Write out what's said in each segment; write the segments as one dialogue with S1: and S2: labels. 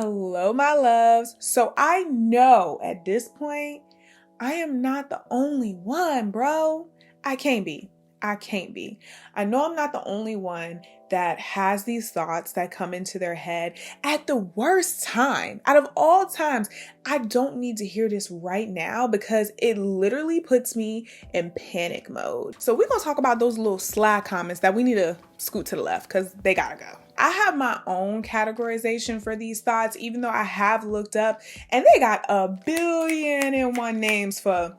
S1: Hello, my loves. So I know at this point, I am not the only one, bro. I can't be. I know I'm not the only one that has these thoughts that come into their head at the worst time. Out of all times, I don't need to hear this right now because it literally puts me in panic mode. So we're going to talk about those little sly comments that we need to scoot to the left because they gotta go. I have my own categorization for these thoughts, even though I have looked up and they got 1,000,000,001 names for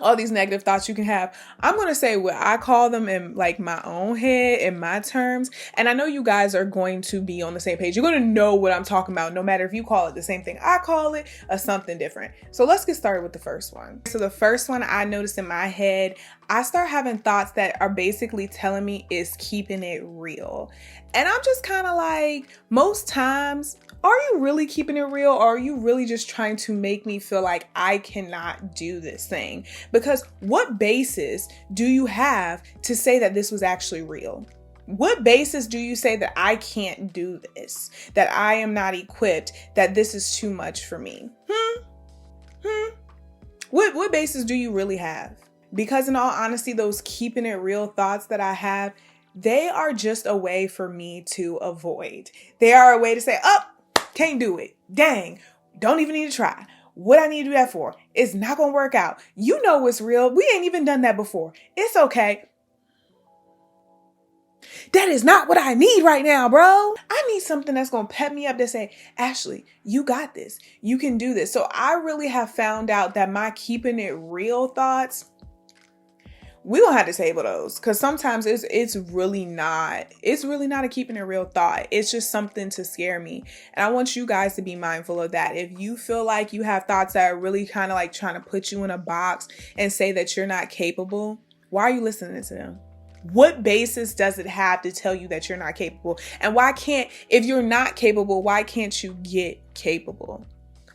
S1: all these negative thoughts you can have. I'm going to say what I call them in like my own head, in my terms. And I know you guys are going to be on the same page. You're going to know what I'm talking about, no matter if you call it the same thing I call it or something different. So let's get started with the first one. So the first one I noticed in my head, I start having thoughts that are basically telling me is keeping it real. And I'm just kind of like, most times, are you really keeping it real, or are you really just trying to make me feel like I cannot do this thing? Because what basis do you have to say that this was actually real? What basis do you say that I can't do this, that I am not equipped, that this is too much for me? What basis do you really have? Because in all honesty, those keeping it real thoughts that I have, they are just a way for me to avoid. They are a way to say, oh, can't do it. Dang, don't even need to try. What I need to do that for? It's not going to work out. You know it's real. We ain't even done that before. It's okay. That is not what I need right now, bro. I need something that's going to pep me up to say, Ashley, you got this. You can do this. So I really have found out that my keeping it real thoughts, we gonna have to table those because sometimes it's really not a keeping it real thought. It's just something to scare me. And I want you guys to be mindful of that. If you feel like you have thoughts that are really kind of like trying to put you in a box and say that you're not capable, why are you listening to them? What basis does it have to tell you that you're not capable? And if you're not capable, why can't you get capable?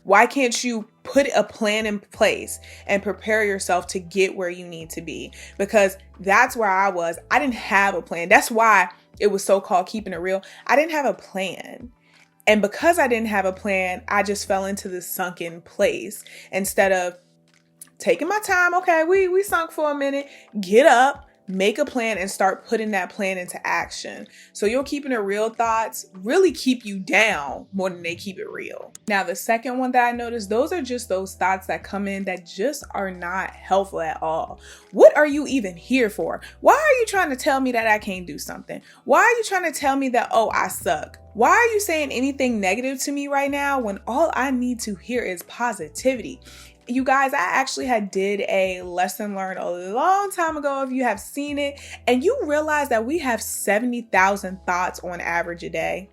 S1: Why can't you put a plan in place and prepare yourself to get where you need to be? Because that's where I was. I didn't have a plan. That's why it was so called keeping it real. I didn't have a plan. And because I didn't have a plan, I just fell into this sunken place instead of taking my time. Okay, we sunk for a minute. Get up. Make a plan and start putting that plan into action. So your keeping it real thoughts really keep you down more than they keep it real. Now, the second one that I noticed, those are just those thoughts that come in that just are not helpful at all. What are you even here for? Why are you trying to tell me that I can't do something? Why are you trying to tell me that, oh, I suck? Why are you saying anything negative to me right now when all I need to hear is positivity? You guys, I actually did a lesson learned a long time ago, if you have seen it, and you realize that we have 70,000 thoughts on average a day.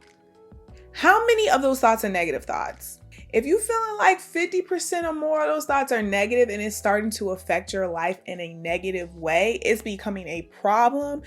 S1: How many of those thoughts are negative thoughts? If you're feeling like 50% or more of those thoughts are negative and it's starting to affect your life in a negative way, it's becoming a problem.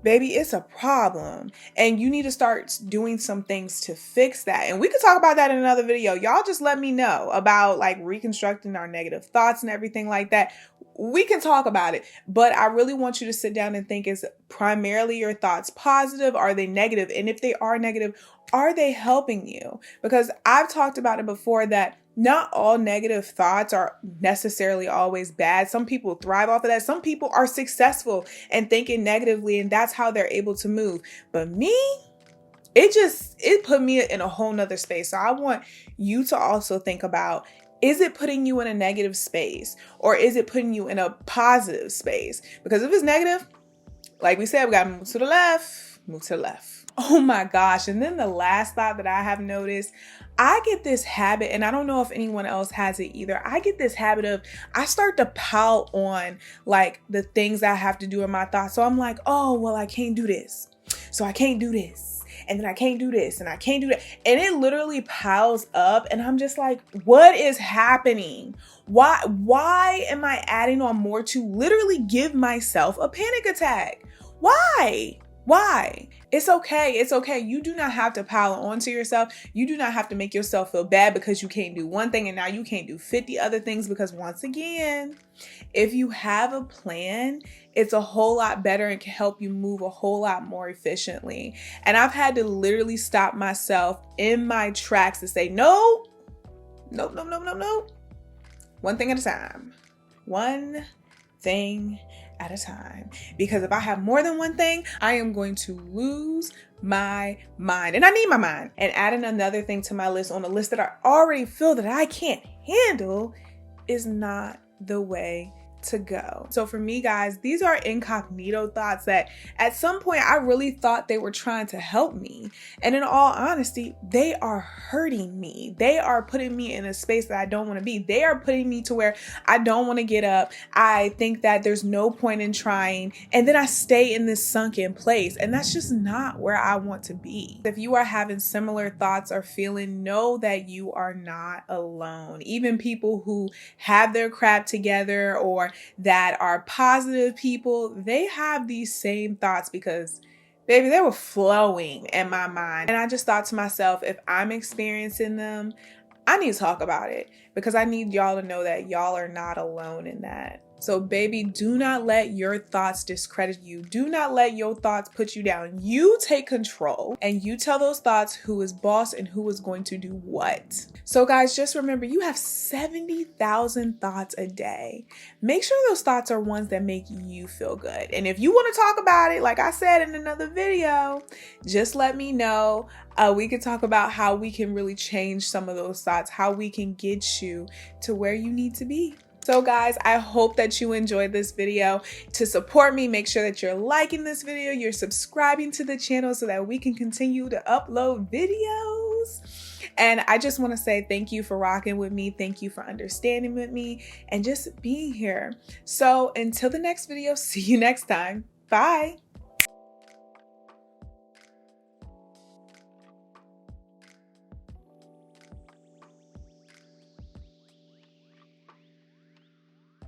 S1: Baby, it's a problem. And you need to start doing some things to fix that. And we could talk about that in another video. Y'all just let me know about like reconstructing our negative thoughts and everything like that. We can talk about it. But I really want you to sit down and think, is primarily your thoughts positive? Are they negative? And if they are negative, are they helping you? Because I've talked about it before that not all negative thoughts are necessarily always bad. Some people thrive off of that. Some people are successful and thinking negatively, and that's how they're able to move. But me, it put me in a whole nother space. So I want you to also think about, is it putting you in a negative space or is it putting you in a positive space? Because if it's negative, like we said, we got to move to the left. Oh my gosh. And then the last thought that I have noticed, I get this habit, and I don't know if anyone else has it either. I get this habit of, I start to pile on like the things I have to do in my thoughts. So I'm like, oh, well, I can't do this. So I can't do this. And then I can't do this and I can't do that. And it literally piles up. And I'm just like, what is happening? Why am I adding on more to literally give myself a panic attack? Why? Why? It's okay. It's okay. You do not have to pile on to yourself. You do not have to make yourself feel bad because you can't do one thing and now you can't do 50 other things, because once again, if you have a plan, it's a whole lot better and can help you move a whole lot more efficiently. And I've had to literally stop myself in my tracks to say, no. One thing at a time. One thing at a time. Because if I have more than one thing, I am going to lose my mind. And I need my mind. And adding another thing to my list on a list that I already feel that I can't handle is not the way to go. So for me, guys, these are incognito thoughts that at some point I really thought they were trying to help me. And in all honesty, they are hurting me. They are putting me in a space that I don't want to be. They are putting me to where I don't want to get up. I think that there's no point in trying. And then I stay in this sunken place. And that's just not where I want to be. If you are having similar thoughts or feeling, know that you are not alone. Even people who have their crap together or that are positive people, they have these same thoughts, because baby, they were flowing in my mind. And I just thought to myself, if I'm experiencing them, I need to talk about it, because I need y'all to know that y'all are not alone in that. So baby, do not let your thoughts discredit you. Do not let your thoughts put you down. You take control and you tell those thoughts who is boss and who is going to do what. So guys, just remember, you have 70,000 thoughts a day. Make sure those thoughts are ones that make you feel good. And if you want to talk about it, like I said in another video, just let me know. We could talk about how we can really change some of those thoughts, how we can get you to where you need to be. So guys, I hope that you enjoyed this video. To support me, make sure that you're liking this video, you're subscribing to the channel so that we can continue to upload videos. And I just want to say thank you for rocking with me. Thank you for understanding with me and just being here. So until the next video, see you next time. Bye.